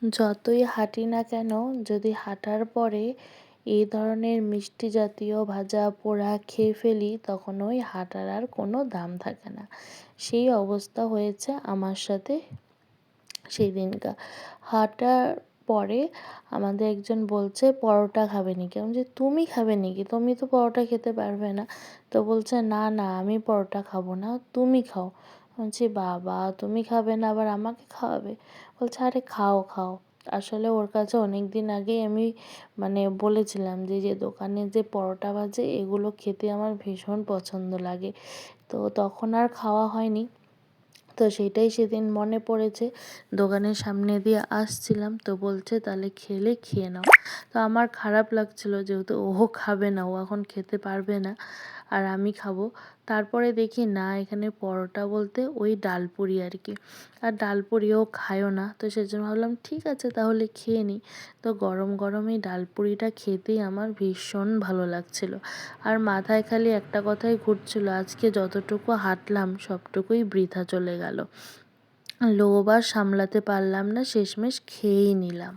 যতই হাঁটি না কেন, যদি হাঁটার পরে এই ধরনের মিষ্টি জাতীয় ভাজা পোড়া খেয়ে ফেলি, তখন ওই হাঁটার আর কোনো দাম থাকে না। সেই অবস্থা হয়েছে আমার সাথে সেই দিনকার। হাঁটার পরে আমাদের একজন বলছে, পরোটা খাবে নাকি? আমি বলছি, তুমি খাবে নাকি? তুমি তো পরোটা খেতে পারবে না। তো বলছে, না না আমি পরোটা খাবো না, তুমি খাও। আমি বলছি, বাবা তুমি খাবে না আবার আমাকে খাওয়াবে? বলছে, আরে খাও খাও। আসলে ওর কাছে অনেক দিন আগেই আমি বলেছিলাম যে যে দোকানে যে পরোটা ভাজে এগুলো খেতে আমার ভীষণ পছন্দ লাগে। তো তখন আর খাওয়া হয়নি। তো সেটাই সেদিন মনে পড়েছে, দোকানের সামনে দিয়ে আসছিলাম তো বলছে, তাহলে খেলে খেয়ে নাও। তো আমার খারাপ লাগছিল, যেহেতু ও খাবে না, ও এখন খেতে পারবে না আর আমি খাবো। তারপরে দেখি না, এখানে পরোটা বলতে ওই ডালপুরি আর কি। আর ডালপুরি ও খায়ও না, তো সেজন্য ভাবলাম ঠিক আছে তাহলে খেয়ে নিই। তো গরম গরম এই ডালপুরিটা খেতেই আমার ভীষণ ভালো লাগছিল। আর মাথায় খালি একটা কথাই ঘুরছিল, আজকে যতটুকু হাঁটলাম সবটুকুই বৃথা চলে গেল। লোভ আর সামলাতে পারলাম না, শেষমেশ খেয়েই নিলাম।